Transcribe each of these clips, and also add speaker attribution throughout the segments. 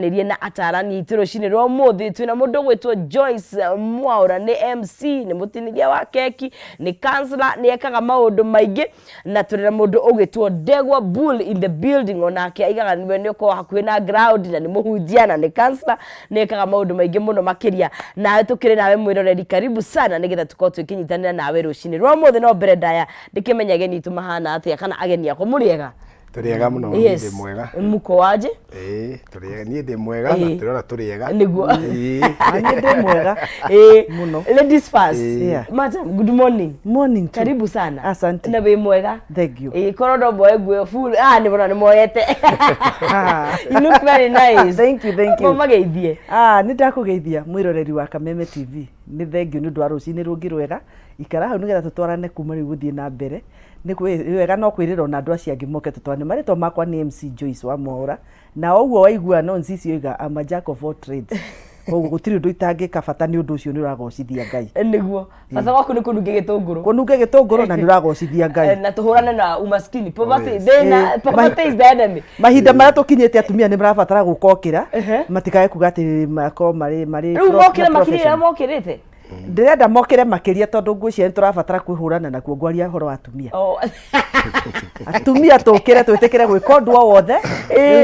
Speaker 1: Nirie na atarani itiro cine ro muthi twina mundu gwitwo Joyce Mwaura ni MC ni mutinigia wa keki ni counselor ni ekaga maundu maingi na turira mundu ugitwo Ndegwa Bull in the building onake aigaga niwe ni ko hakuhi na ground na ni muhunjia na ni counselor ni ekaga maundu maingi muno makiria nawe tukire nawe mwiroreri karibu sana nigetha tukorwo twikinyitanira nawe rucini ro muthi no mbere ndaya ndikimenyage ni tumahana atia kana ageni yako muriega
Speaker 2: turiega muno ndi mwega
Speaker 1: muko waje
Speaker 2: turiega ni ndi mwega na turora turiega
Speaker 1: niguo
Speaker 3: ni ndi mwega muno
Speaker 1: ladies first madam good morning karibu sana
Speaker 3: asante
Speaker 1: na we mwega
Speaker 3: thank you
Speaker 1: korodo boy gwe full ni bona ni moyete you look very nice
Speaker 3: thank you
Speaker 1: mama geithie
Speaker 3: ni ndakugeithia mwiroreri wa Kameme TV ni thank you ni ndwa rucini rungi rwega ikara hau nigetha tutwarane kuma riu guthie na mbere ni wega no kwirira na andu acia ngimoke tutwane marito makwa ni MC Joyce wa Mwaura na oguo waigua no ncici yoiga I'm a jack of all trades oguo gutiri ndu itangika bata ni undu ucio ni uragocithia Ngai
Speaker 1: niguo bata gwaku ni kununge gitunguru
Speaker 3: na ni uragocithia Ngai
Speaker 1: na tuhurane na umaskini poverty poverty is the enemy
Speaker 3: mahinda mara tukinyete atumia ni marabatara gukokira matikae kuga ati mako mari
Speaker 1: riu mokira makirira mokirite
Speaker 3: ndirenda mokire makiria tondu ngwiciria ni turabatara kwihurana nakuo ngwaria horo wa atumia atumia tukire twitikire gwika undu wothe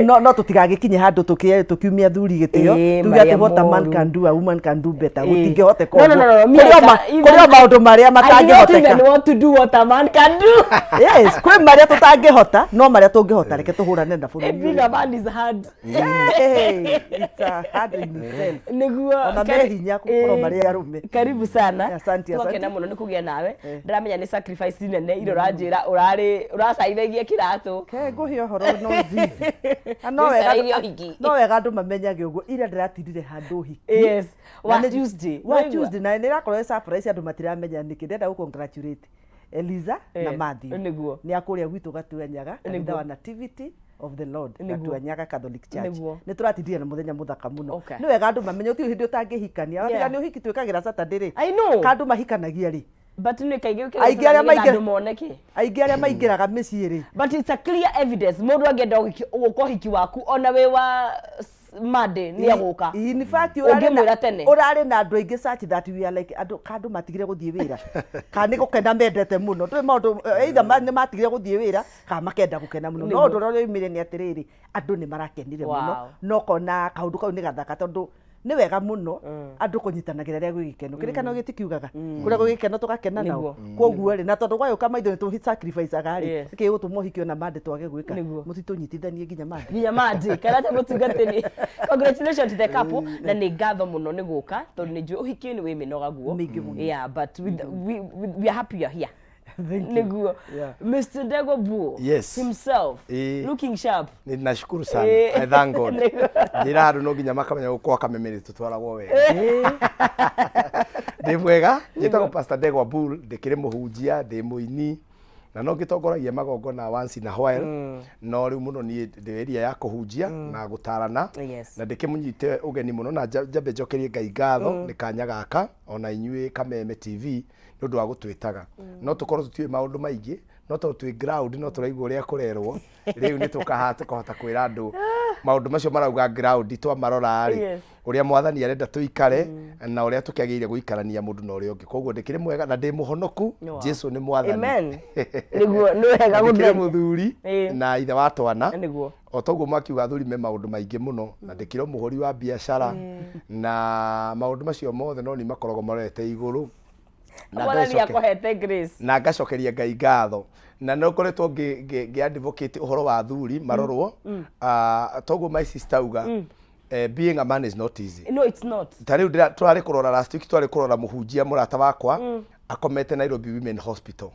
Speaker 3: no tutigagikinye handu tukiumia thuri gitio tuge ati what a man can do a woman can do better gutingihoteka kurio maundu maria matangihoteka
Speaker 1: I want to do what a man can do
Speaker 3: yes kwi maria tutangihota no maria tungihota reke tuhurane na buru
Speaker 1: being a man is hard
Speaker 3: it's a hard in itself
Speaker 1: niguo
Speaker 3: ona mehinya kukorwo maria arume
Speaker 1: karibu sana
Speaker 3: asante
Speaker 1: twakena muno nikugia nawe ndiramenya ni sacrifice nene iro ranjira uracaithagia kiratu
Speaker 3: ke nguhio horo no zizi no wega andu mamenyage uguo ira ndiratindire handu hiki
Speaker 1: yes wa Tuesday
Speaker 3: na ni rakorwo surprise andu matiramenya niki ndenda gukongratulate Eliza na Matthew
Speaker 1: niguo
Speaker 3: ni akuria gwitu gatuenyaga kanitha wa Nativity of the Lord gatuenyaga Catholic Church ni turatindire na muthenya muthaka muno ni wega andu mamenye uti hindi utangihikania watiga ni uhiki twikagira Saturday ri kandu mahikanagia ri
Speaker 1: but ni kaigeuke aingi moneke
Speaker 3: aingi aria maingiraga micii ri
Speaker 1: but it's a clear evidence mundu angenda guko hiki waku ona we wa made ni aguka
Speaker 3: in fact urari na andu aingi search that we are like andu matigire guthie wira kana gukena mendete muno twi maundu either ni matigire guthie wira kana makenda gukena muno no ndu rori imire ni atiriri andu ni marakenire muno no kona kaundu kau ni gathaka tondu ni wega muno andu kunyitanagira ria gwikeno kirikano gitikiugaga kuria gwikeno tugakena nao koguo ri na tondu gwayo kama ithu tu sacrifice agari ki gutumwo hikio na mande twage gwika mutitunyitithanie nginya mande
Speaker 1: kana ta mutungatini congratulations to the couple na ni ngatho muno ni guka tondu ni njui uhikio ni wi minoga guo yeah but we are happy you are here niguo Mr. Ndegwa Bull himself looking sharp
Speaker 2: ni nashukuru sana I thank God ndira andu no nginya makamenya gukwa Kameme tutwaragwo wega ndi mwega njitagwo Pastor Ndegwa Bull ndikire muhunjia ndi muini na no gitongoragia magongona once in a while no riu muno ni area ya kuhunjia na gutarana na ndikimunyite ugeni muno na jambe njokerie Ngai ngatho ni kanya gaka ona inyui Kameme TV ndu wa gutwitaga no tukorwo tutiwe maundu maingi no to twi ground no turaigua ria kurerwo riu ni tukahota kwira andu maundu macio marauga ground twa marora ari uria mwathani arenda tuikare na uria tukiagirire guikarania mundu na uria ungi koguo ndikire mwega na ndi muhonoku Jesu ni mwathani
Speaker 1: amen niguo ni wega
Speaker 2: guthiri muthuri na ithe wa twana niguo o toguo makiuga thuri me maundu maingi muno na ndikire muhori wa biashara na maundu macio mothe no ni makorogo marete iguru na ngacokeria Ngai ngatho na no koretwo ngi advocate uhoro wa thuri marorwo toguo my sister uga being a man is not easy
Speaker 1: no it's not
Speaker 2: tariu turari kurora last week turari kurora muhunjia murata wakwa akomete Nairobi Women Hospital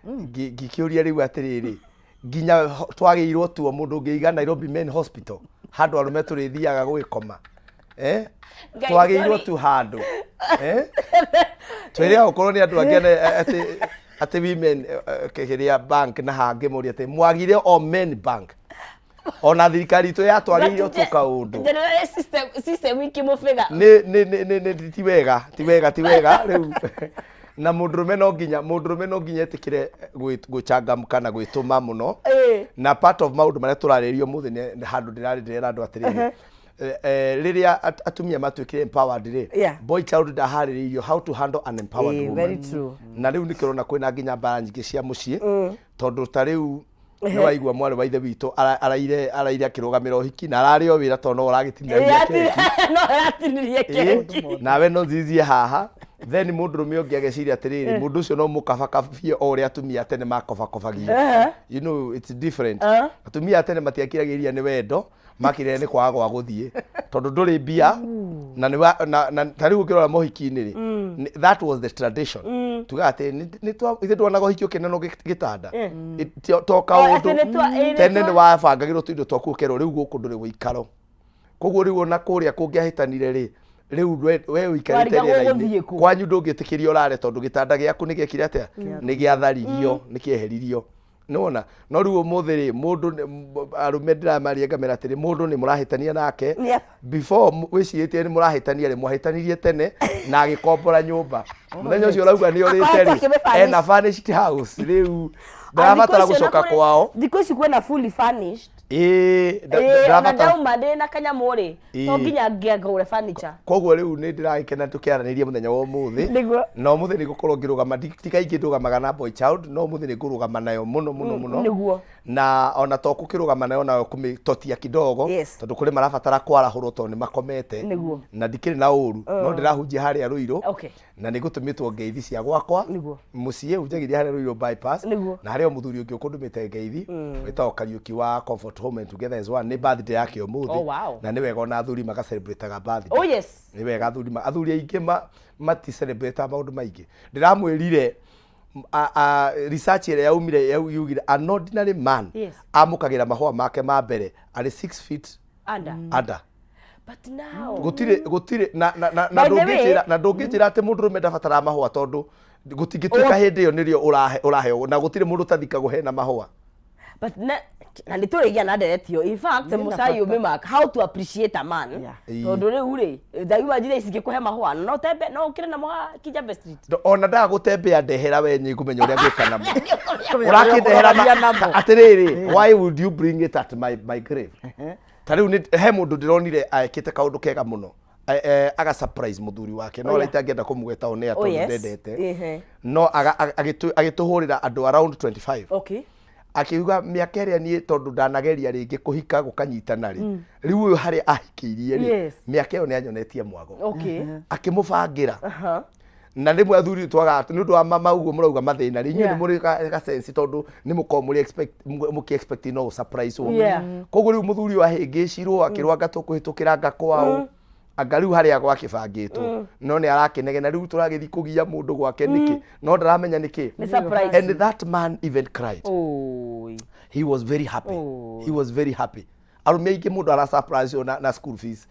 Speaker 2: ngikiuria riu atiriri nginya twagirwo tuo mundu ngiiga Nairobi Men Hospital handu arume turithiaga gwikoma twagirwo tu handu twiria ukorwo ni andu angene ati women keheria bank na hange muri ati mwagire o men bank ona thirikari tu yatwaririo tukaundu
Speaker 1: system wiki mufega
Speaker 2: ni ti wega riu na mundurume no nginya etikire gwichangamka na gwituma muno na part of maundu maria turaririo muthi ni handu ndirarira andu atiriri riria atumia matuikire empowered ri boy child ndahaririirio how to handle an empowered woman.
Speaker 1: Very true.
Speaker 2: Na riu nikirona kwina nginya mbara nyingi cia mucii tondu ta riu no waigua mwari wa ithe witũ araire akirugamira uhiki na ararĩ o wĩra tondũ ũragĩtinĩria keki
Speaker 1: no aratinirie keki
Speaker 2: nawe no zizie haha then mũndũrũme ũngĩ ageciria atĩrĩrĩ mũndũ ũcio no mũkabakabie o ũrĩa atumia tene makobakobagia you know it's different atumia tene matiakiragĩria nĩ wendo makire nĩ kwaga gwa gũthiĩ tondũ ndũrĩ mbia na ta rĩu ũkĩrora mohiki-inĩ rĩ that was the tradition tuga atĩ ithe ndwonaga ũhiki ũkĩnenwo gĩtanda to kaũndũ tene nĩ wabangagĩrwo tũindo twaku ũkerwo rĩu gũkũ ndũrĩ gũikaro koguo rĩu ona kũrĩa kũngĩahĩtanire rĩ rĩu we ũikarĩte rĩera-inĩ kwanyu ndũngĩtĩkĩria ũrare tondũ gĩtanda gĩaku nĩ gĩekire atĩa nĩ gĩatharirio nĩ kĩeheririo nona no rĩu ũmũthĩ rĩ mũndũ arũme ndĩramaria ngamera atĩrĩ mũndũ nĩ mũrahĩtania nake before wĩcirĩtie nĩ mũrahĩtania rĩ mwahĩtanirie tene na agĩkombora nyũmba mũthenya ũcio ũrauga nĩ ũrĩte rĩ ena furnished house rĩu ndarabatara gũcoka kwao
Speaker 1: thikũ ici kwĩna fully furnished ndauma ndĩ na kanyamũ rĩ to nginya ngĩagũre furniture
Speaker 2: koguo rĩu nĩ ndĩragĩkena tũkĩaranĩria mũthenya wa ũmũthĩ no mũthĩ nĩ gũkorwo ngĩrũgama ti kaingĩ ndũgamaga na boy child no mũthĩ nĩ ngũrũgama nayo mũno na ona to gũkĩrũgama nayo nayo kũmĩtotia kidogo tondũ kũrĩ marabatara kwarahũrwo tondũ nĩ makomete na ndikĩrĩ na ũru no ndĩrahunjia harĩa Rũirũ na nĩ gũtũmĩtwo ngeithi cia gwakwa mũciĩ hunjagĩria harĩa Rũirũ bypass na harĩa mũthuri ũngĩ ũkũndũmĩte ngeithi wĩtagwo Kariũki wa Comfort Home and Together as one nĩ birthday yake ũmũthĩ na nĩ wega ona athuri magacelebrataga birthday nĩ wega athuri aingĩ mati celebrate maũndũ maingĩ ndĩramwĩrire research ĩrĩa yaumire yugire an ordinary man amũkagĩra mahũa make ma mbere arĩ 6 feet under
Speaker 1: but now
Speaker 2: gũtirĩ na ndũngĩnjĩra atĩ mũndũrũme ndabataraga mahũa tondũ gũtingĩtuĩka hĩndĩ ĩyo nĩrĩo ũraheo na gũtirĩ mũndũ ũtathikagwo hena mahũa
Speaker 1: but na nĩ tũrĩgia na nderetio in fact Musayi umemark how to appreciate a man tondũ rĩu rĩ ndaiuma njĩra ici ngĩkũhe mahũa no tembe no ũkĩrĩ na mahũa Kijabe Street
Speaker 2: ona ndaga gũtembea ndehera we nĩ ngũmenya ũrĩa ngwĩka namo ũrakĩndehera atĩrĩrĩ why would you bring it at my grave ta rĩu he mũndũ ndĩronire ekĩte kaũndũ kega mũno aga surprise mũthuri wake no rĩta angĩenda kũmũgeta one atondũ ndendete no agĩtũhũrĩra andũ around 25 akiuga mĩaka ĩrĩa niĩ tondũ ndanageria rĩngĩ kũhika gũkanyitana rĩ rĩu ũyũ harĩa ahikĩirie rĩ mĩaka ĩyo nĩ anyonetie mwago akĩmũbangĩra na rĩmwe athuri twaga nĩ ũndũ wa mama ũguo mũrauga mathĩna rĩ inyuĩ nĩ mũrĩ ga sense tondũ nĩ mũkorwo mũkĩ expect no surprise koguo rĩu mũthuri wa hĩngĩcirwo akĩrwanga tũkũhĩtũkĩra ngakwao anga rĩu harĩa gwakĩbangĩtwo no nĩ arakĩnegena rĩu tũragĩthiĩ kũgia mũndũ gwake nĩkĩ no ndaramenya nĩkĩ and that man even cried he was very happy arũme aingĩ mũndũ ara surprise na school fees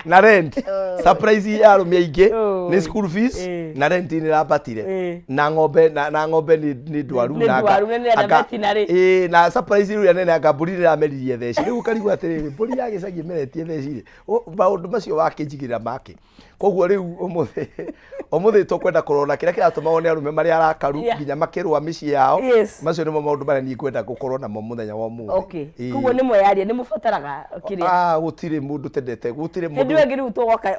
Speaker 2: na rent surprise ya arũme aingĩ nĩ school fees na rent nĩ rabatire na ng'ombe nĩ ndwaru na surprise rĩu nene anga mbũri nĩrameririe theci rĩu ũkarigwo atĩrĩrĩ mbũri ya gĩcagi meretie theci maũndũ macio wakĩnjigĩrĩra make koguo rĩu ũmũthĩ tũkwenda kũrora kĩrĩa kĩratũmagwo nĩ arũme marĩa arakaru nginya makĩrũa mĩciĩ yao macio nĩmo maũndũ marĩa niĩ ngwenda gũkorwo namo mũthenya wa ũmũthĩ
Speaker 1: koguo nĩ mweyaria nĩ mũbataraga kĩrĩa
Speaker 2: gũtirĩ mũndũ tendete gũtirĩ mũndũ
Speaker 1: hĩndĩ ĩngĩ rĩu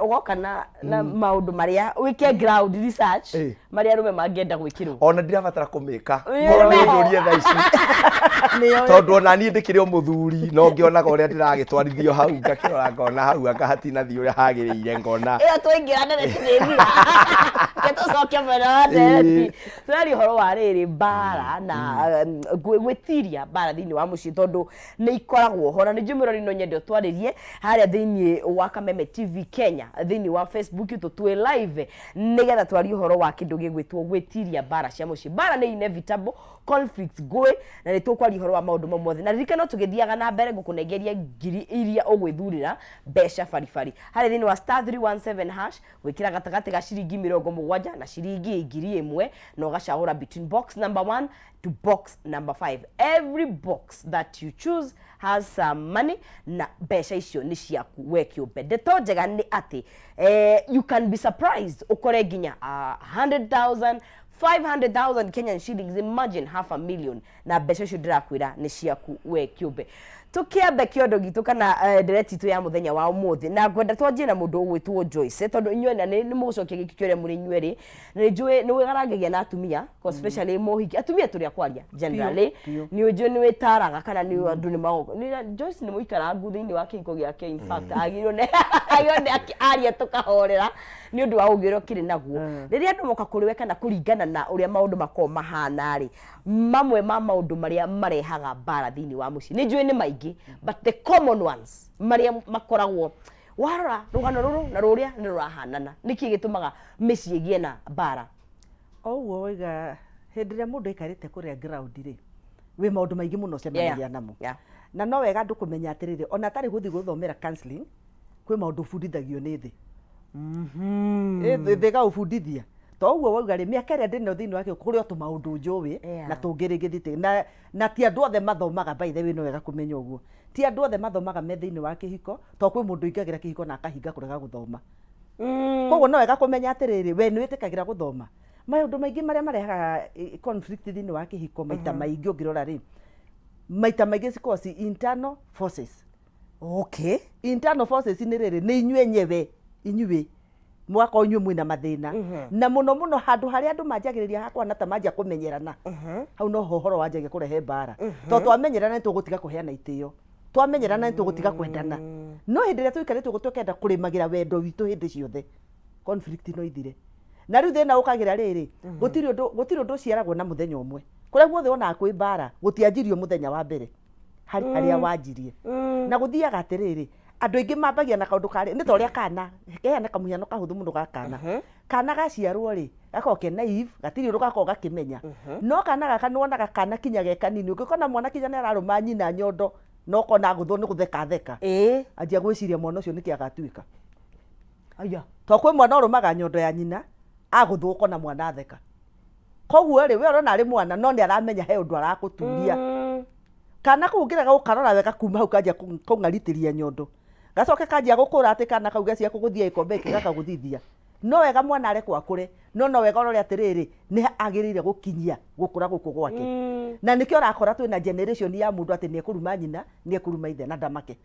Speaker 1: ũgoka na maũndũ marĩa wĩke ground research marĩa arũme mangĩenda gwĩkĩrwo
Speaker 2: ona ndirabatara kũmĩka korwo nĩ ndũrie thaa ici tondũ ona niĩ ndĩkĩrĩ o mũthuri no ngĩonaga ũrĩa ndĩragĩtwarithio hau ngakĩrora ngona hau akahatinathiĩ ũrĩa hagĩrĩire ngona
Speaker 1: tũingĩra ndereti nĩthira tũcokia mwena wa ndereti tũraria ũhoro wa rĩrĩ mbara na gwĩtiria mbara thĩinĩ wa mũciĩ tondũ nĩ ikoragwo ho na nĩ njũmĩrĩri no nyende twarĩrie harĩa thĩinĩ wa Kameme TV Kenya thĩinĩ wa Facebook tũtue live nĩgetha twarie ũhoro wa kĩndũ gĩgwĩtwo gwĩtiria mbara cia mũciĩ mbara nĩ inevitable conflict ngũĩ na nĩ tũkwaria ũhoro wa maũndũ mamwe na ririkana tũgĩthiaga na mbere gũkũnengeria ngiri iria ũgwĩthurĩra mbeca baribari harĩa thĩinĩ wa *317# gwĩkĩra gatagatĩ ga ciringi 70 na ciringi 1000 na ũgacagũra between box number 1 to box number 5 every box that you choose has some money na mbeca icio nĩ ciaku we kĩũmbe ndeto njega nĩ atĩ you can be surprised ũkore nginya 100,000 500,000 Kenyan shillings, imagine 500,000 na mbeca icio ndĩrakwĩra nĩ ciaku we kĩũmbe tukiambe kiondo gitu kana direct itu ya muthenya wa umuthi na ngwenda twanjie na mundu ugwitwo Joyce tondu inywe na ni mugucokia giki kiore muri inywe ni njui ni wigarangagia na atumia especially mohiki atumia turi akwaria generally ni ujue ni witaraga kana ni andu ni magoko ni Joyce ni muikara nguthiini wa kihiko giake in fact agirwo ne aria tukahorera ni undu wa ugiro kiri naguo riria andu moka kuriwe kana kuringana na uria maundu mako mahana ri mamwe ma maundu maria marehaga bara thiini wa muci ni njui ni maingi but the common ones maria makoragwo warora rugano ruru na ruria ni rurahanana niki gitumaga mici igie na bara
Speaker 3: oguo wiga hendiria mundu ikarite kuria ground ri we maundu maingi muno cemanagia namo na no wega ndu kumenya atiriri ona tari guthi guthomera counseling kwi maundu fundithagio ni thi thiga ufundithia to uguo wauga ri miaka ria ndino thiini wake kuria tu maundu njuwi na tungirigithite na ti andu othe mathomaga by the way no wega kumenya uguo ti andu othe mathomaga me thiini wa kihiko to kwi mundu ingagira kihiko na akahinga kurega guthoma koguo no wega kumenya atiriri we ni witikagira guthoma maundu maingi maria marehaga conflict thiini wa kihiko maita maingi ungirora ri maita maingi cikosi internal forces internal forces ni riri ni inywe nyewe inywe mwaka onyu mwina mathina na muno handu haria andu manjagiriria hakwa na tamanja kumenyerana hau no hohoro wanjagia kurehe bara to twamenyerana ni tugutiga kuheana itio twamenyerana ni tugutiga kwendana no hindi ria tuikare tugutwekenda kurimagira wendo witu hindi ciothe conflict no ithire na riu thina ukagira riri gutiri undu ciaragwo na muthenya umwe kuria guothe ona kwi bara gutianjirio muthenya wa mbere haria wanjirie na guthiaga atiriri andu ingi mambagia na kaundu kari ni toria kana keana kamuhiano kahuthu mundu gakana kana gaciarwo ri gakoke naive gatiri undu gako gakimenya no kana gaka nuonaga kana kinya geka nini ukikona mwana kinya araruma nyina nyondo no kona guthu ni gutheka anjia gwiciria mwana ucio niki agatuika aya to kwi mwana urumaga nyondo ya nyina aguthu ukona mwana atheka koguo ri we urona ari mwana no ni aramenya he undu arakuturia kana kungiraga ukarora wega kuma hau kanja kungaritiria nyondo gacoke kanjia gukura ati kana kauga cia kuguthia ikombe kigaka guthithia no wega mwana arekwo akure no wega urore atiriri ni agirire gukinyia gukura guku gwake na nikio urakora twina generation ya mundu ati ni ekuruma nyina ni ekuruma ithe na ndamake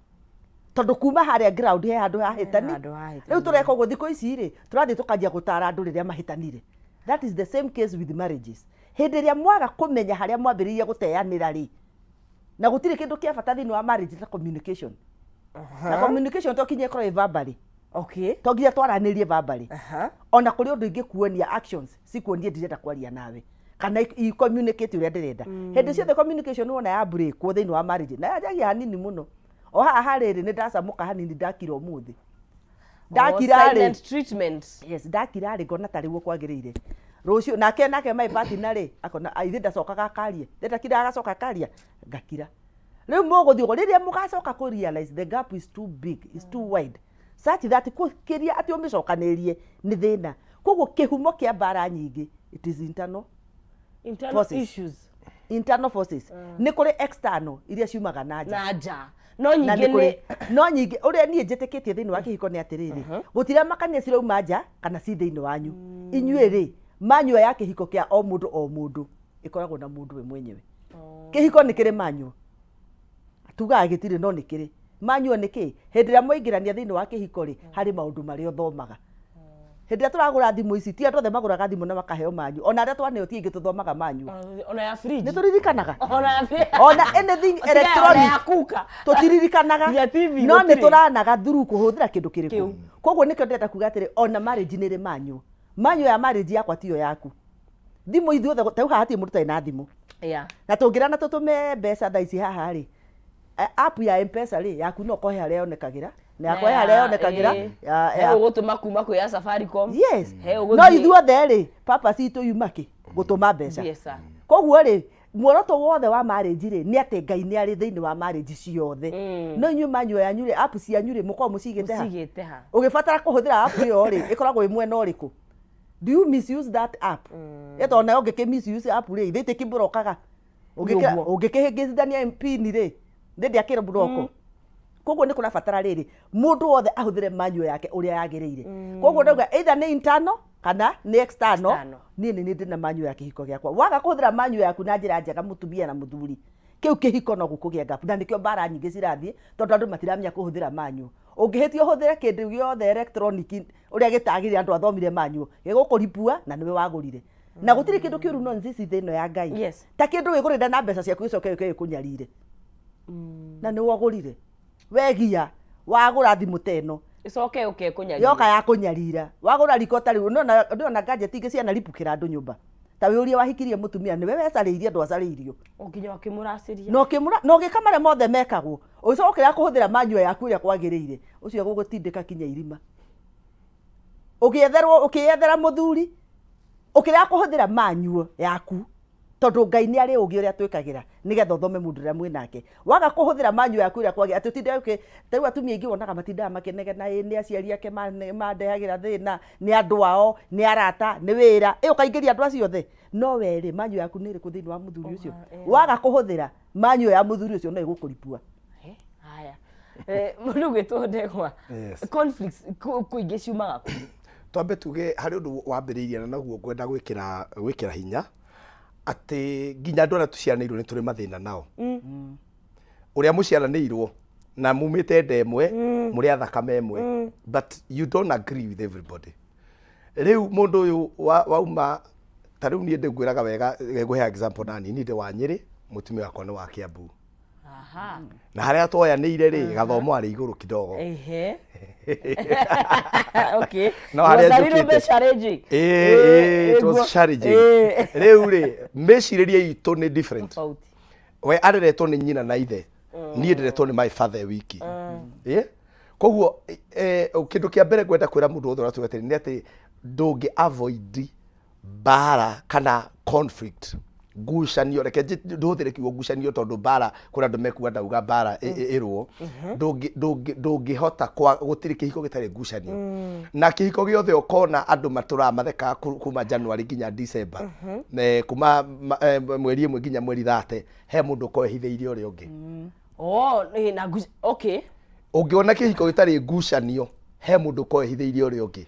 Speaker 3: tondu kuma haria ground he handu hahitani riu tureka guthi ko ici ri turathi tukanjia gutara andu riria mahitanire that is the same case with marriages hindi ria mwaga kumenya haria mwambiriria guteyanira ri na gutiri kindu kia bata thiini wa marriage ta communication na communication to kinye kora verbally to nginya twaranirie verbally ona kuri undu ingi kuonia actions si kuonia ndirenda kwaria nawe kana i communicate uria ndirenda hindi ciothe communication wona ya break ku thiini wa marriage na yajagia hanini muno o haha riri ni ndacamuka hanini ndakira umuthi ndakira
Speaker 1: silent treatment
Speaker 3: ndakira ri ngona tari guo kwagirire rucio nake my partner ri akona aithe ndacokaga karie ndakira agacoka karia ngakira riu muguthio riria mugacoka ku realize the gap is too big, is too wide such that kukiria ati umicokanirie ni thina koguo kihumo kia bara nyingi it is internal forces.
Speaker 1: Issues
Speaker 3: internal forces ni kuri external iria ciumaga naja
Speaker 1: no
Speaker 3: nyingi uria nie njitikitie thiini wa kihiko ni atiriri gutira makania cirauma nja kana ci thiini wanyu inyue ri manyu ya kihiko kia o mundu ikoragwo na mundu we mwenyewe kihiko ni kiri manyu tuga gitire no nikiri manyu niki hindi ria moingirania thiini wa kihiko ri hari maundu maria uthomaga hindi ria turagura thimu ici ti andu othe maguraga thimu na makaheo manyu ona aria twaneo ti ingi tuthomaga manyu
Speaker 1: ona ya fridge
Speaker 3: ni turirikanaga
Speaker 1: ona
Speaker 3: anything electronic tutiririkanaga no ni turanaga through kuhuthira kindu kiriku koguo nikio ndenda kuga atiri ona marriage ni ri manyu ya marriage yakwa tiyo yaku thimu ithuothe tau haha ti murutai na thimu na tungirana tutume mbeca thaa ici haha ri app ya M-Pesa ri yaku no kohe haria yonekagira na yakwa haria yonekagira
Speaker 1: he ugutuma kuma kwi ya Safaricom
Speaker 3: no ithuothe ri papa citu yumaki gutuma mbeca koguo ri muoroto wothe wa marriage ri ni ati Ngai ni ari thiini wa marriage ciothe no inyu manyu yanyu ri app cianyu ri muko mucigite ha ugibatara kuhuthira app yo ri ikoragwo imwe no riku do you misuse that app eto na ungike misuse app ri ithite kibrokaga ungikihingithania pin ri ndindi akira broko koguo ni kuna fatara riri mundu wothe ahuthire manyu yake uria yagiriire koguo ndauga either ni internal kana ni external ni ndina manyu ya kihiko giakwa waga kuhuthira manyu yaku na njira njega mutumia na muthuri kiu kihiko no gukugia gap na nikio bara nyingi cirathie tondu andu matiramenya kuhuthira manyu ungihitio huthire kindu giothe electronic uria gitagire andu athomire manyu gigukuripua na niwe wagurire na gutiri kindu kiuru no nzici thino ya Ngai ta kindu wigurire na mbeca ciaku icoke kunyarire na ni wagurire wegia wagura thimu teno
Speaker 1: icoke kunyarira
Speaker 3: yoka ya kunyarira wagura riko tari na gadget ingi ciana ripukira andu nyumba ta we uria wahikirie mutumia niwe wecariirie andu acariirio
Speaker 1: unginya wakimuraciria
Speaker 3: no gikamare mothe mekagwo ucokera kuhuthira manyu yaku iria kwagiriire ucio gugutindika kinya irima ukiyethera muthuri ukira kuhuthira manyu yaku tondu Ngai ni ari ugi uria twikagira nigetha uthome mundu uria mwinake waga kuhuthira manyu yaku iria kwagiriire atutinde tariu atumia ingi wonaga matindaga makenegena ni aciari ake mandehagira thina ni andu ao ni arata ni wira ukaingiria andu acio the no weri manyu yaku ni iri ku thini wa muthuri ucio waga kuhuthira manyu ya muthuri ucio no igukuripua
Speaker 1: haya mundu gwitwo Ndegwa conflicts kuingi ciumaga ku
Speaker 2: twambe tuge hari undu wambiriirie na naguo ngwenda gwikira hinya ati nginya andu aria tuciaranirwo ni turi mathina nao uria muciaranirwo na mumite ndemwe muri athakame emwe but you don't agree with everybody riu mundu uyu wauma tariu nie ndingwiraga wega nguhe example nani ni ndi wa Nyeri mutumia wakwa ni wa Kiambu na haria twoyanire ri gathomo ari iguru kidogo
Speaker 1: okay
Speaker 2: no haria
Speaker 1: be challenging
Speaker 2: it was challenging riu ri meciririe itu ni different we areretwo ni nyina na ithe nie ndiretwo ni my father wiki koguo kindu kia mbere gwenda kwira mundu othe uratugete ni ati ndungi avoid bara kana conflict ngucanio reke nduthire kiugo ngucanio tondu bara kuna andu mekuga ndauga bara irwo ndungihota gutiri kihiko gitari ngucanio na kihiko giothe ukona andu matura matheka kuma January nginya December kuma mweri imwe nginya mweri 30 he mundu kohitheirie uri ungi
Speaker 1: na okay
Speaker 2: ungiona kihiko gitari ngucanio he mundu kohitheirie uri ungi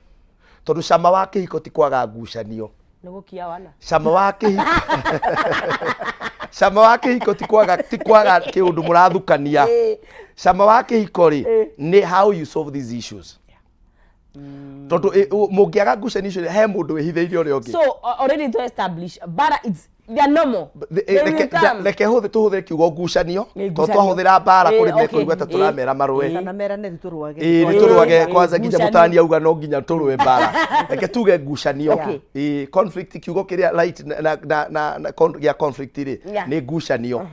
Speaker 2: tondu cama wa kihiko ti kwaga ngucanio
Speaker 1: nugukia wana
Speaker 2: cama wa kihiko cama wa kihiko ti kwaga kiundu murathukania cama wa kihiko ri ni how you solve these issues tondu mungiaga ngucanio he mundu wihitheirie uri ungi
Speaker 1: so already to establish bara it's they are normal
Speaker 2: reke tuhuthire kiugo ngucanio to twahuthira bara kuri mekuru ta turamera marwe
Speaker 3: kana mera ni turuage
Speaker 2: ni turuage kwanza nginya mutani auga no nginya turwe bara reke tuge ngucanio conflict kiugo kiria light na ya conflict ri ni ngucanio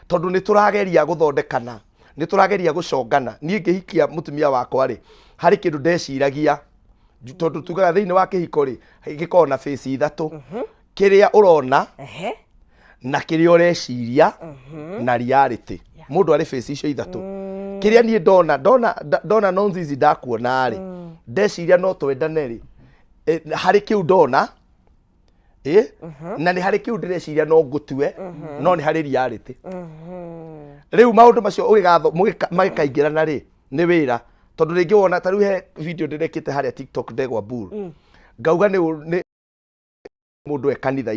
Speaker 2: tondu ni turageria guthondekana ni turageria gucongana nie ngihikia mutumia wakwa ri hari kindu ndeciragia tondu tugaga thiini wa kihiko ri gikona na face ithatu kiria urona na kiria ureciria na reality mundu ari face icio ithatu kiria nie ndona nonzizi ndakuona ri ndeciria no twendane ri hari kiu ndona na ni hari kiu ndireciria no ngutue no ni hari reality riu maundu macio ugigatho magikaingirana ri ni wira tondu ringi wona tariu he video ndirekite haria TikTok Ndegwa Bull ngauga ni mundu e kanitha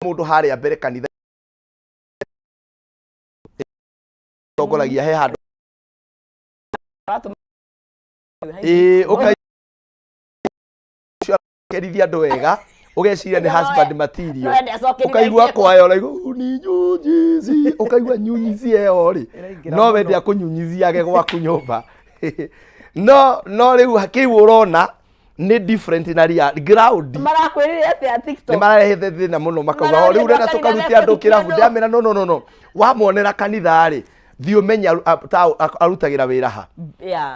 Speaker 2: mundu haria mbere kanitha tongoragia he handu ukaigua andu wega ugeciria ni husband material ukaigua kwayo uraigu ni nyunyici ukaigua nyunyici eyo ri no wendia kunyunyiciage gwaku nyumba no riu hakiu urona ni different na ria ground
Speaker 1: marakwirire atia TikTok
Speaker 2: ni mararehe thina muno makauga riu renda tukaruti andu kirabu ndamira no wamonera kanitha ri thio menya arutagira wira ha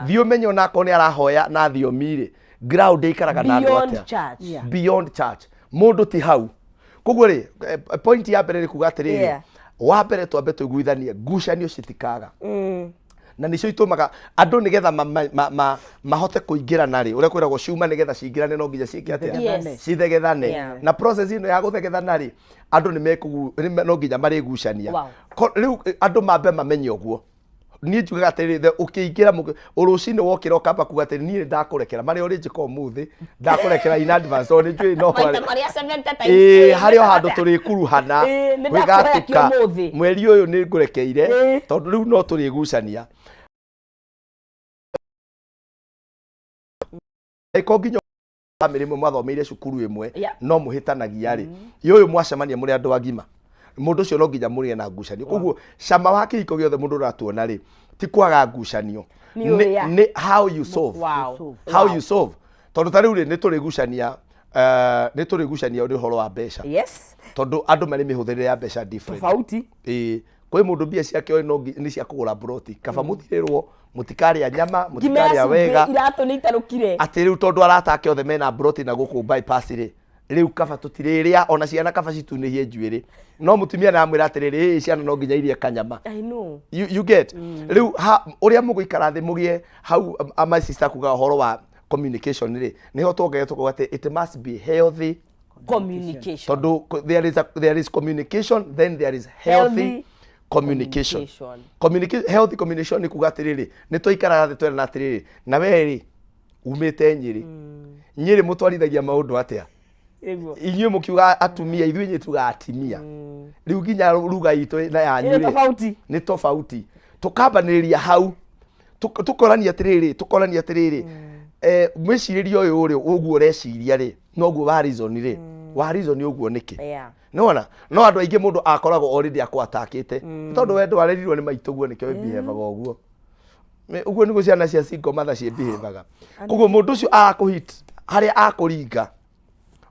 Speaker 2: thio menya ona ko ni arahoya na thio mire ground ikaraga na andu atia beyond church mundu ti hau koguo ri point ya mbere ri kuga atiri wa mbere twambe tuiguithanie ngucanio citikaga na nicio itumaga andu nigetha mahote kuingirana ri uria kwiragwo ciuma nigetha ciingirane no nginya ciike atia cithegethane na process ino ya guthegethana ri andu no nginya mari ngucania riu andu mambe mamenye uguo niĩ njugaga atĩrĩrĩ ũkĩingĩra ũrũcinĩ wokĩra ũkamba kuga atĩrĩ niĩ ndakũrekera marĩa ũrĩ njĩka ũmũthĩ ndakũrekera in advance tondũ nĩnjũĩ no harĩ o handũ tũrĩkuruhana gwĩgatũka mweri ũyũ nĩ ngũrekeire tondũ rĩu no tũrĩgucania ĩko nginya family mwe mwathomeire cukuru ĩmwe no mũhĩtanagia rĩ ũyũ mwacemania mũrĩ andũ agima mũndũ ũcio no nginya mũrĩe na ngucanio koguo cama wa kĩhiko gĩothe mũndũ ũratuona rĩ ti kwaga ngucanio nĩ how you solve tondũ ta rĩu rĩ nĩ tũrĩgucania ũhoro wa mbeca tondũ andũ marĩ mĩhũthĩrĩre ya mbeca different kwĩ mũndũ mbia ciake nĩ cia kũgũra broti kaba mũthirĩrwo mũtikarĩa nyama mũtikarĩa wega atĩ rĩu tondũ arata ake othe mena broti na gũkũ bypass rĩ rĩu kaba tũtirĩrĩa ona ciana kaba citunĩhie njuĩrĩ no mũtumia na amwĩra atĩrĩrĩ ciana no nginya irie kanyama you get rĩu ũrĩa mũgũikara thĩ mũgĩe hau my sister kuga ũhoro wa communication rĩ nĩho tuongeretwo atĩ it must be healthy
Speaker 1: communication
Speaker 2: tondũ there is communication then there is healthy communication. Healthy communication ni kuga atiriri ni twaikaraga thĩ twerana atiriri na weri umite Nyeri Nyeri mutwarithagia maundu atia inyuĩ mũkiuga atumia ithuĩ nyĩ tuga atimia rĩu nginya ruga itũ na yanyu nĩ tofauti tukambanĩrĩria hau tukorania atiriri mwĩcirĩrie ũyũ ũrĩ ũguo ũreciria rĩ noguo wa reason rĩ wa reason ũguo nĩkĩ nona no andũ aingĩ mũndũ akoragwo already akwatakĩte tondũ we ndwarerirwo nĩ maitũguo nĩkĩo behavior ũguo ũguo nĩguo ciana cia single mother cie behavior koguo mũndũ ũcio akũhit harĩa akũringa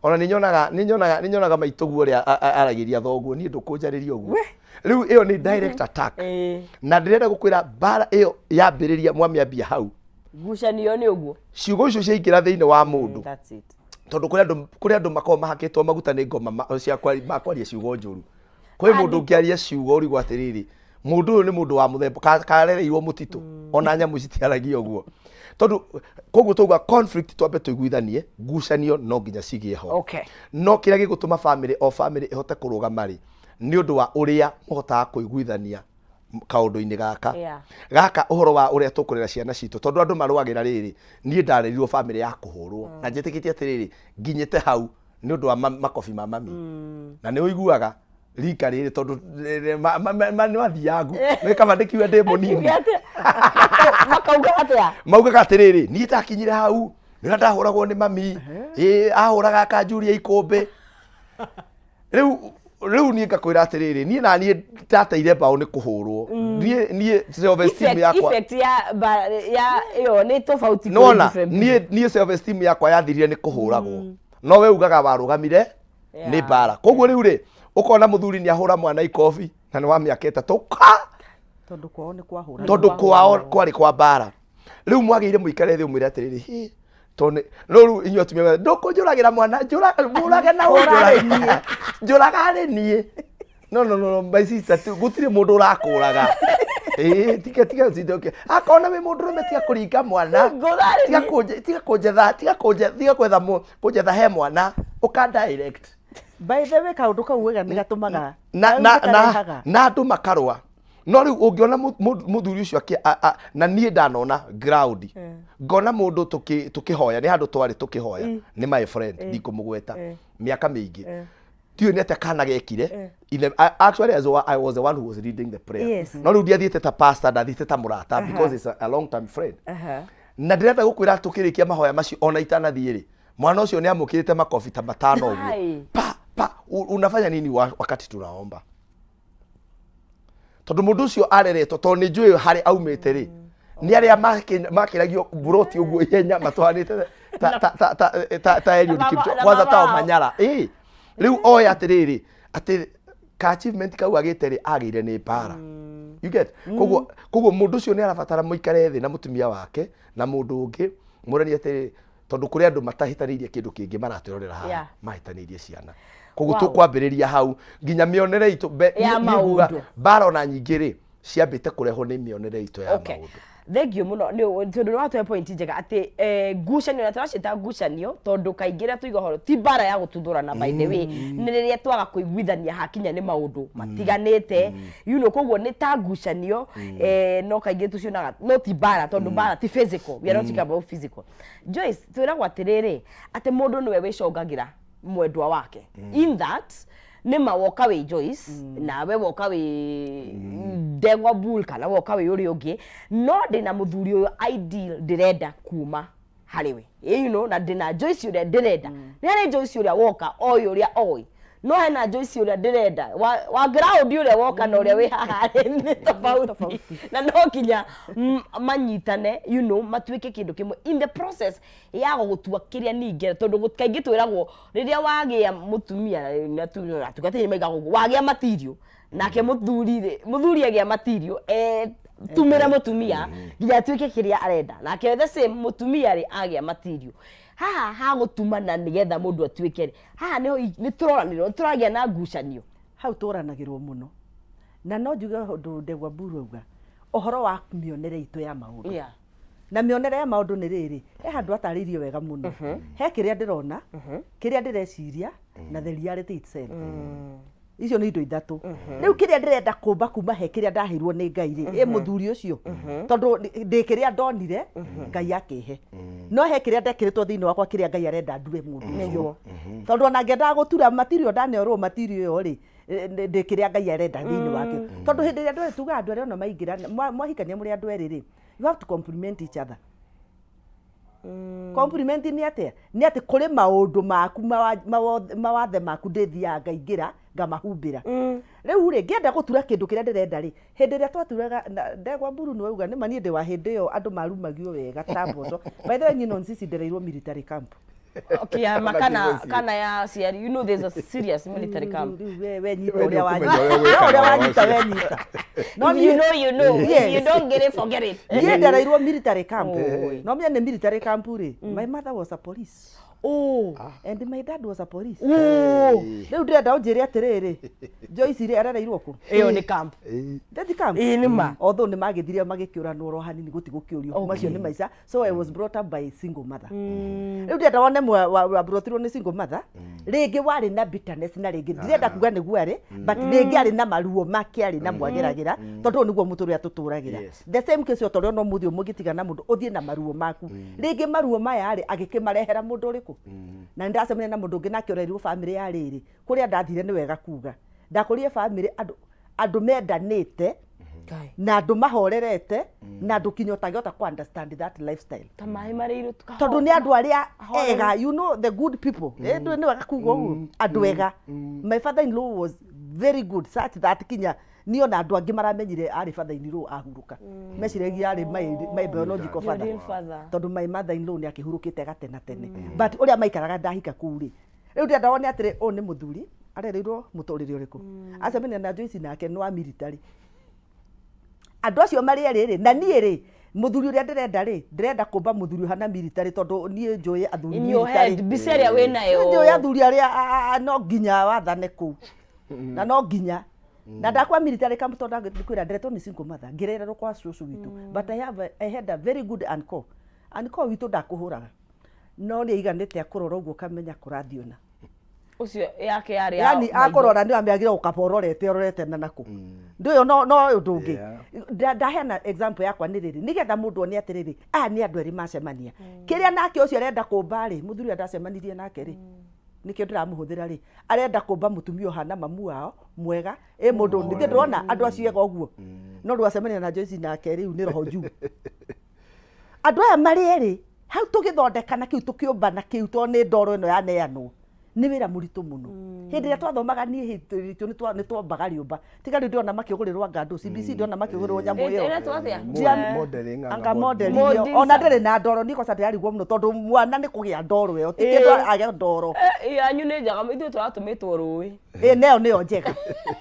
Speaker 2: ona nĩnyonaga maitũguo ũrĩa aragĩria thoguo niĩ ndũkũnjarĩria ũguo rĩu ĩyo nĩ direct attack na ndĩrenda gũkwĩra bara ĩyo yambĩrĩria mwamĩambia hau
Speaker 1: ngucanio nĩ ũguo
Speaker 2: ciugo icio ciaingĩra thĩinĩ wa mũndũ tondũ kũrĩ andũ makorwo mahakĩtwo maguta nĩ ngoma cia makwaria ciugo njũru kwĩ mũndũ ũngĩaria ciugo ũrigwo atĩrĩrĩ mũndũ ũyũ nĩ mũndũ wa mũthemba karereirwo mũtitũ ona nyamũ citiaragia ũguo tondũ koguo tauga conflict twambe tũiguithanie ngucanio no nginya cigĩe ho no kĩrĩa gĩgũtũma family ĩhote kũrũgama rĩ nĩ ũndũ wa ũrĩa mũhotaga kũiguithania kaũndũ-inĩ gaka ũhoro wa ũrĩa tũkũrera ciana citũ tondũ andũ marũagĩra rĩrĩ niĩ ndarerirwo family ya kũhũrwo na njĩtĩkĩtie atĩrĩrĩ nginyĩte hau nĩ ũndũ wa makobi ma mami na nĩ ũiguaga rika rĩrĩ tondũ nĩ wathiangu nĩ kaba ndĩkiuga ndĩ mũnini maugaga atĩrĩrĩ niĩ ndakinyire hau nĩ ndahũragwo nĩ mami ahũraga akanjuria ikũmbĩ rĩu niĩ ngakwĩra atĩrĩrĩ niĩ na niĩ ndateire mbaũ nĩ kũhũrwo niĩ self esteem yakwa
Speaker 1: effect ya ĩyo nĩ tofauti
Speaker 2: niĩ self esteem yakwa yathirire nĩ kũhũragwo no we ugaga warũgamire nĩ mbara koguo rĩu rĩ ũkona mũthuri nĩ ahũra mwana ikobi na nĩ wa mĩaka ĩtatũ tondũ kwao kwarĩ kwa mbara rĩu mwagĩire mũikare thĩ ũmwĩre atĩrĩrĩ tone no rĩu inyuĩ atumia ndũkũnjũragĩra mwana njũrage na njũraga arĩ niĩ no my sister gũtirĩ mũndũ ũrakũraga tiga ũcindoke akona wĩ mũndũ ũrũme tiga kũringa mwana tiga kũnjetha he mwana ũka direct
Speaker 3: by the way kaũndũ kau wega nĩ gatũmaga
Speaker 2: na andũ makarũa no rĩu ũngĩona mũthuri ũcio na niĩ ndanona ground ngona mũndũ tũkĩhoya nĩ handũ twarĩ tũkĩhoya nĩ my friend ndikũmũgweta mĩaka mĩingĩ tiyo nĩ atĩ kana gekire actually I was the one who was reading the prayer no rĩu ndiathiĩte ta pastor ndathiĩte ta mũrata because it's a long time friend na ndĩrenda gũkwĩra tũkĩrĩkia mahoya macio ona itanathiĩ rĩ mwana ũcio nĩ amũkĩrĩte makobi ta 5 ũguo unafanya nini wakati tunaomba tondũ mũndũ ũcio areretwo tondũ nĩ njũĩ harĩ aumĩte rĩ nĩ arĩa makĩragio buroti ũguo ihenya matwaranĩte ta Eliud Kipchoge kwanza ta Omanyala rĩu oya atĩrĩrĩ atĩ ka achievement kau agĩte rĩ agĩire nĩ mbara you get koguo mũndũ ũcio nĩ arabatara mũikare thĩ na mũtumia wake na mũndũ ũngĩ mũrani atĩrĩrĩ tondũ kũrĩ andũ matahĩtanĩirie kĩndũ kĩngĩ maratũrorera haha mahĩtanĩirie ciana koguo tũkwambĩrĩria hau nginya mĩonere itũ niuga mbara ona nyingĩ rĩ ciambite kureho ni mionere ito ya maundu.
Speaker 1: Thank you muno ni tondu no atoe point njega ati ngucanio na turacita ngucanio tondu kaingira tuiga horo ti bara ya gututhurana by the way ni riria twaga kuiguithania hakinya ni maundu matiganite you know koguo ni ta ngucanio no kaingi tucionaga no ti bara tondu bara ti physical we are not talking about physical. Joyce twiragwo atiriri ati mundu niwe wicongagira mwendwa wake in that nima woka we Joyce nawe woka we Ndegwa Bull kana woka we uri ungi no ndina muthuri uyu ideal ndirenda kuma hariwe you know na ndina Joyce uria ndirenda ni hari Joyce uria woka oy uria oy no hena Joyce uria ndirenda wa ground uria woka na uria wi haha ni tofauti na no kinya manyitane you know matuike kindu kimwe in the process ya gutua kiria ninge tondu kaingi twiragwo riria wagia mutumia na tugatini maiga gugu wagia material nake muthuri agia material tumira mutumia nginya tuike kiria arenda nake the same mutumia ri agia material ha gutumana nigetha mundu atuike ha ni turoraniro turagia na ngucanio
Speaker 3: hau turanagirwo muno na no njuge undu Ndegwa Bull uga ohoro wa mionere itu ya maundu na mionere ya maundu ni riri handu ataririo wega muno he kiria ndirona kiria ndireciria na the reality itself icio ni indo ithatu riu kiria ndirenda kumba kuma he kiria ndahirwo ni Ngai ri muthuri ucio tondu ndi kiria ndonire Ngai akihe no he kiria ndekiritwo thiini wakwa kiria Ngai arenda ndure mundu ucio tondu ona ngenda gutura material ndaneorwo material yo ri ndi kiria Ngai arenda thiini wake tondu hindi ria ndore tuga andu aria ona maingira mwahikania muri andu eri ri you have to compliment each other. Compliment ni ati kuri maundu maku mawathe maku ndithia ngaingira ngamahumbira riu ri ngenda gutura kindu kiria ndirenda ri hindi ria twaturaga Ndegwa Bull ni wauga ni mani ndi wa hindi yo andu marumagio wega tamboco by the way ni non sisi ndireirwo military camp.
Speaker 1: Okay, makana ya CR, you know there's a serious military camp.
Speaker 3: We nyita uria wanyita we nyita.
Speaker 1: No, you know. If you don't get it, forget it.
Speaker 3: Ye ndareirwo military camp. No me ni military camp ri. My mother was a police. And my dad was a police. Riu ndirenda unjire atiriri Joyce ri arareirwo ku
Speaker 1: iyo ni camp
Speaker 3: that camp
Speaker 1: nima
Speaker 3: although ni magithiria magikiuranwo ro hanini gutigukiurio macio ni maica so I was brought up by single mother. Riu ndirenda wone wa brotirwo ni single mother ringi wari na bitterness na ringi ndirenda kuga niguo ari but ringi ari na maruo make ari na mwagiragira tondu niguo muturia tuturagira the same case otorio no muthio mugitiga na mundu uthie na maruo maku ringi maruo maya ari agikimarehera mundu uriku na ndacemene na mundu ungi nake urerirwo family ya riri kuria ndathire ni wega kuga ndakurie family andu mendanite na andu mahorerete na andu kinyotagiota ku understand that lifestyle
Speaker 1: tamai mariru
Speaker 3: tondu ni andu aria ega you know the good people ndu ni wega kuga uguo andu ega my father in law was very good such that kinya niyo na andu angi maramenyire ari father in law ahuruka meciragia ari my biological father tondu my mother in law ni akihurukite gatena tene but uria maikaraga ndahika kuri riu ndirenda wone atiri o ni muthuri arereirwo muturire uriku acemenia na Joyce nake no wa military andu acio mari eri na nie ri muthuri uria ndirenda kumba muthuri hana military tondu nie njoye athuri
Speaker 1: military biseria we nayo
Speaker 3: njoye athuri aria no nginya wathane ku na no nginya na ndakwa military camp tondu ndikwira ndiretwo ni single mother ngirererwo kwa cucu witu but I had a very good uncle witu ndakuhuraga no ni iganite akurora uguo kamenya kurathiona
Speaker 1: ucio yake yari
Speaker 3: yani akorora ndio ambiagira ukapororete na naku ndio no ndungi ndahena example yakwa ni riri nigetha mundu oni atiriri ni andu eri macemania kiria nake ucio arenda kumba ri muthuri ndacemanirie nake ri nikio ndiramuhuthira ri arenda kumba mutumia ohana mamu wao mwega mundu ndige ndona andu acio ega uguo no ndwacemania na Joyce nake ri ni roho juu andu aya mari eri hau tugithondekana kiu tukiumbana kiu to ni ndoro ino yaneanwo ni wira muritu muno hindi ria twathomaga ni hitu ni twambaga riumba tigari ndiona makiugurirwa ngando CBC ndiona makiugurirwo nyamu iyo
Speaker 2: modeling
Speaker 3: anga model ona ndere na ndoro niko sate yari guo muno tondu mwana ni kugia ndoro yo tikindo age ndoro
Speaker 1: yanyu ni njaga ithu twatumitwo rui
Speaker 3: neo neo njega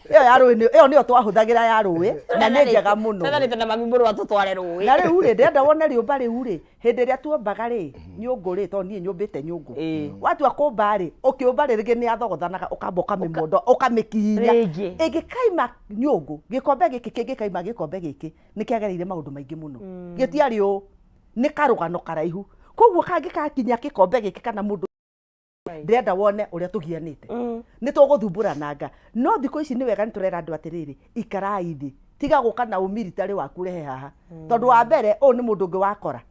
Speaker 3: iyo ya rũĩ iyo nĩyo twahũthagĩra ya rũĩ na nĩ njega mũno
Speaker 1: tena nĩ mami mũrũ atũtware rũĩ
Speaker 3: na rĩu rĩ ndenda wone rĩũmba rĩu rĩ hĩndĩ ĩrĩa tuombaga rĩ nyũngũ rĩ tondũ niĩ nyũmbĩte nyũngũ watua kũmba rĩ ũkĩũmba rĩ rĩngĩ nĩ athogothanaga ũkamba ũkamĩmondo ũkamĩkinya ĩngĩkaima nyũngũ gĩkombe gĩkĩ kĩngĩkaima gĩkombe gĩkĩ nĩ kĩagereire maũndũ maingĩ mũno gĩtiarĩ ũũ nĩ karũgano karaihu koguo kangĩkakinya gĩkombe gĩkĩ kana mũndũ ndenda wone ũrĩa tũgianĩte nĩ tũgũthumbũrananga no thikũ ici nĩ wega nĩ tũrera andũ atĩrĩrĩ ikarai thĩ tiga gũka na umilitary waku rehe haha tondũ wa mbere ũũ nĩ mũndũ ũngĩ wakora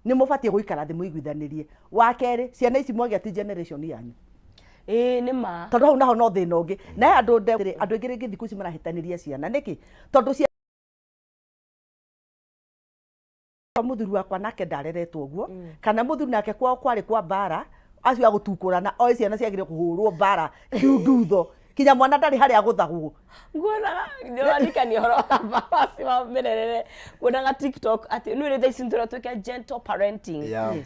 Speaker 3: nĩ mũbatiĩ gũikara thĩ mũiguithanĩrie wa kerĩ ciana ici mwagia ti generation yanyu
Speaker 1: nĩ ma
Speaker 3: tondũ hau naho no thĩna ũngĩ na andũ aingĩ rĩngĩ thikũ ici marahĩtanĩria ciana nĩkĩ tondũ mũthuri wakwa nake ndareretwo ũguo kana mũthuri nake kwao kwarĩ kwa mbara acio agũtukũrana o ciana ciagire kũhũrwo mbara kiundutho kinya mwana ndarĩ harĩa agũthagwo
Speaker 1: nguonaga nĩwandikania ũhoro wa basi wa mererere nguonaga TikTok atĩ nĩ wĩrĩ thaici twĩke gentle parenting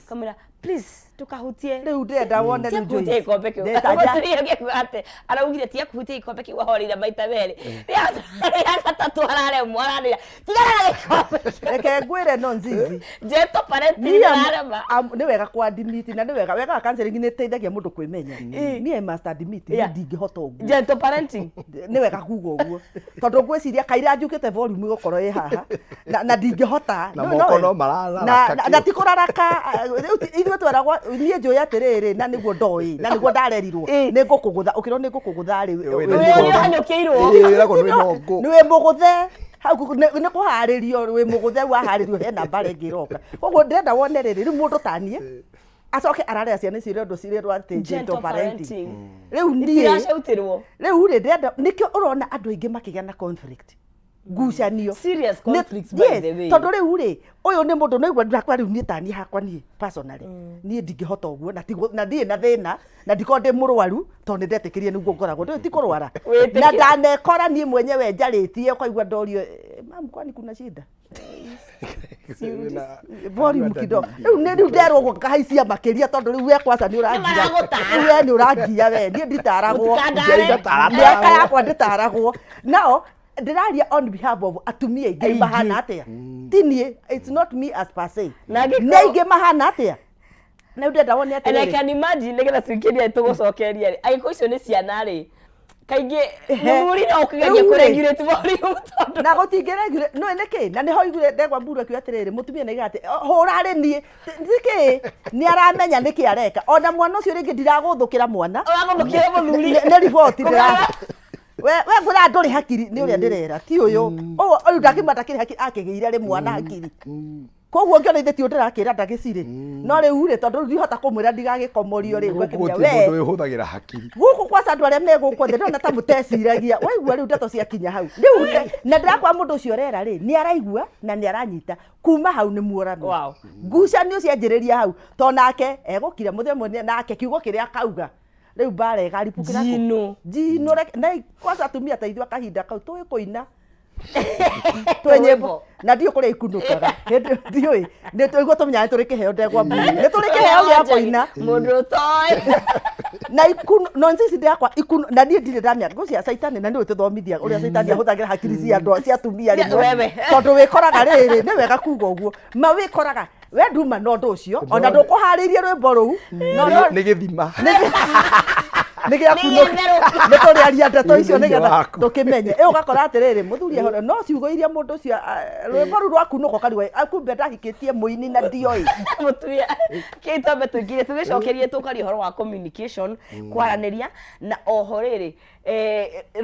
Speaker 1: kamera please tukahutie
Speaker 3: rĩu ndenda wone rĩu
Speaker 1: njoye ikombe kĩu ndĩragĩkuga atĩ araugire tia kuhutia ikombe kĩu ahorĩire maita merĩ rĩa gatatũ araremwo aranĩra tigana na gĩkombe
Speaker 3: reke ngwĩre no nzizi
Speaker 1: gentle parenting ararema
Speaker 3: nĩ wega kwa admit na nĩ wega counseling nĩ ĩteithagia mũndũ kwĩmenya niĩ must admit ndingĩhota ũguo
Speaker 1: gentle parenting
Speaker 3: nĩ wega kuga ũguo tondũ ngwĩciria kaira njũkĩte volume gũkorwo ĩ haha na ndingĩhota
Speaker 2: na moko no marararaka
Speaker 3: na ti kũraraka ithuĩ tweragwo niĩ njũĩ atĩrĩrĩ na nĩguo ndoĩ na nĩguo ndarerirwo nĩ ngũkũgũtha ũkĩrwo nĩ ngũkũgũtha rĩ nĩ wĩ mũgũthe hau nĩ kũharĩrio wĩ mũgũthe waharĩrio hena mbara ĩngĩroka koguo ndĩrenda wone rĩrĩ rĩu mũndũ taniĩ acoke ararĩa ciana icio rĩndũ cirĩrwo atĩ gentle parenting rĩu niĩ rĩu rĩ ndĩrenda nĩkĩo ũrona andũ aingĩ makĩgĩa na conflict ngucanio
Speaker 1: serious conflicts by the way
Speaker 3: tondũ rĩu rĩ ũyũ nĩ mũndũ noigua ndakwa rĩu niĩ taniĩ hakwa niĩ personally niĩ ndingĩhota ũguo na ndirĩ na thĩna na ndikorwo ndĩ mũrwaru tondũ nĩ ndetĩkĩrie nĩguo ngoragwo ndĩ ti kũrwara na ndanekora niĩ mwenyewe njarĩtie ũkaigua ndorio mamu kwani kuna shida volume kidogo rĩu nderwo gũkahaicia makĩria tondũ rĩu we kwanza nĩ ũrangia we niĩ nditaragwo mĩaka yakwa ndĩtaragwo nao ndĩraria on behalf of atumia aingĩ mahana atĩa ti niĩ it's not me as per se nĩ aingĩ mahana atĩa na ndenda wone atĩa
Speaker 1: and I can imagine nĩgetha twĩkĩria tũgũcokeria rĩ angĩkorwo icio nĩ ciana rĩ kaingĩ mũthuri no ũkĩgeria kũregulate volume
Speaker 3: na gũtingĩregulate no nĩkĩ na nĩho igure ndegwa mburu akiuga atĩrĩrĩ mũtumia nĩ gati hũra rĩ niĩ nĩkĩ nĩ aramenya nĩkĩ areka ona mwana ũcio rĩngĩ ndiragũthũkĩra mwana
Speaker 1: ũragũthũkĩra mũthuri
Speaker 3: nĩ riboti we ngũra ndũrĩ hakiri nĩ ũrĩa ndĩrera ti ũyũ ũyũ ndakĩmata kĩrĩ hakiri akĩgĩire rĩ mwana hakiri koguo ngĩoneithĩtio ndĩrakĩra ndagĩcirĩ no rĩu rĩ tondũ ndihota kũmwĩra ndigagĩkomorio rĩ gwĩkĩria we
Speaker 2: mũndũ ũhũthagĩra hakiri
Speaker 3: gũkũ kwanza andũ arĩa megũkũ thĩ ndona ta mũteciragia waigua rĩu ndeto ciakinya hau rĩu na ndĩrakwa mũndũ ũcio rera rĩ nĩ araigua na nĩ aranyita kuma hau nĩ muorano ngucanio cianjĩrĩria hau to nake egũkire mũthenya nake kiugo kĩrĩa akauga rĩu mbara ĩgaripũkĩra njino na kwanza atumia ta ithuĩ kahinda kau tũĩ kũina twenyembo na ndio kũrĩa ikunũkaga ndiũĩ nĩ tũigua tũmenya nĩ tũrĩ kĩheo ndegwa mburu nĩ tũrĩ kĩheo gĩa kũina
Speaker 1: mũndũ ũtoĩ
Speaker 3: na no nzici ndakwa na niĩ ndirĩ ndamenya ngũcia caitani na nĩ ũtũthomithia ũrĩa caitani ahũthagĩra hakiri cia andũ cia atumia rĩmwe tondũ wĩkoraga rĩrĩ nĩ wega kuga ũguo ma wĩkoraga we nduma na ũndũ ũcio ona ndũkũharĩirie rwĩmbo rũu
Speaker 2: nĩ gĩthima
Speaker 3: nĩ gĩa kunũka nĩ tũrĩaria ndeto icio nĩgetha tũkĩmenye ũgakora atĩrĩrĩ mũthuri ehore no ciugo iria mũndũ ũcio rwĩmbo rũu rwakunũka ũkarigwo kumbe ndahikĩtie mũini na ndioĩ
Speaker 1: mũtumia kĩtombe tũingĩre tũgĩcokerie tũkaria ũhoro wa communication kwaranĩria na oho rĩrĩ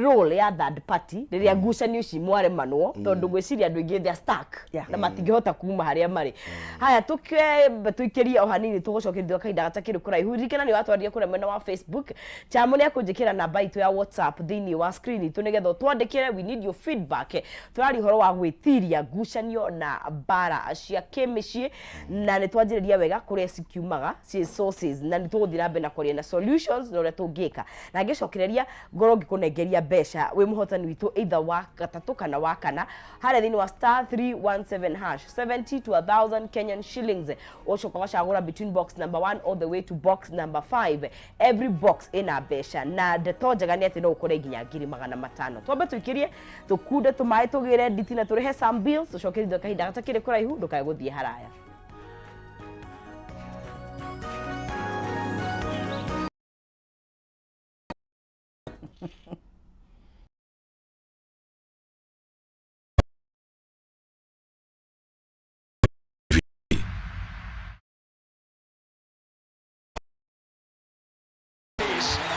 Speaker 1: role ya third party rĩrĩa ngucanio ici mwaremanwo tondũ gwĩciria andũ aingĩ they are stuck na matingĩhota kuma harĩa marĩ haya tũikĩrie o hanini tũgũcokeria kahinda gatakĩrĩ kũraihu ririkana nĩ watwarire kũrĩa mwena wa Facebook Chamu nĩ akũnjĩkĩra namba itũ ya WhatsApp thĩinĩ wa screen itũ nĩgetha twandĩkĩre we need your feedback tũrari ũhoro wa gwĩtiria ngucanio na mbara cia kĩmĩciĩ na nĩ twanjĩrĩria wega kũrĩa cikiumaga ci sources na nĩ tũgũthiĩ na mbere na kũria na solutions na ũrĩa tũngĩka na ngĩcokereria ngorwo ngĩkũnengeria mbeca wĩ mũhotani witũ either wa gatatũ kana wa kana harĩa thĩinĩ wa *317# 70 to 1000 Kenyan shillings ũcoka wacagũra between box number 1 all the way to box number 5 every box ina na besha na ndeto njega ni ati no ukore nginya 500,000 twambe tuikirie tukunde tumae tugire nditi na turihe some bills tucokerithio kahinda gatakire kuraihu ndukae guthie haraya.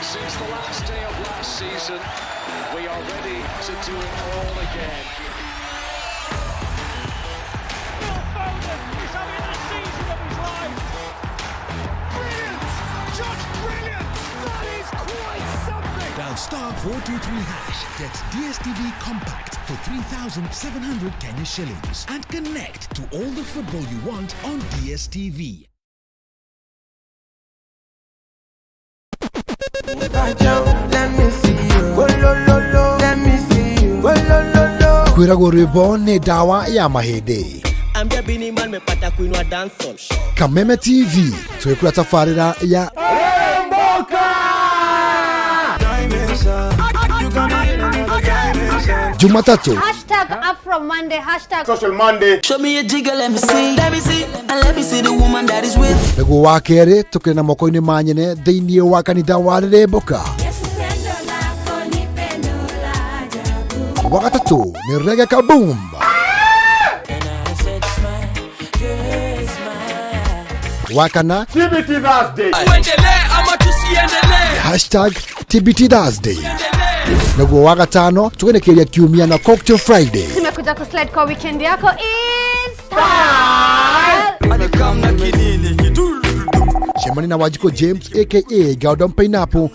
Speaker 4: Since the last day of last season, we are ready to do it all again. Phil Foden is having the season of his life. Brilliant! Just brilliant! That is quite something!
Speaker 5: Dial *423# gets DSTV Compact for 3,700 Kenya shillings and connect to all the football you want on DSTV.
Speaker 6: Let me see you. Let me see you.
Speaker 7: Kwiragwo rwimbo ni dawa ya mahindi.
Speaker 6: Ambia Bini man mepata kuinua dancehall.
Speaker 7: Kameme TV twekura tafarira ya Jumatatu
Speaker 8: #AfroMonday
Speaker 2: Social Monday.
Speaker 6: Show me a jigger, let me see. Let me see. And let me see the woman that is with.
Speaker 7: Nego wa kere tukire na moko-ini manyene thiini wa kanitha wa Rirembuka. Wakatatu ni Reggae Kaboom. Wakana
Speaker 2: TBT Thursday.
Speaker 7: #TBT Thursday. Nego wa gatano tugenekeria kiumia na Cocktail Friday.
Speaker 8: Tumekuja kuslide kwa weekend yako in style.
Speaker 7: Shemani na Wajiko James aka Gaudan Pineapple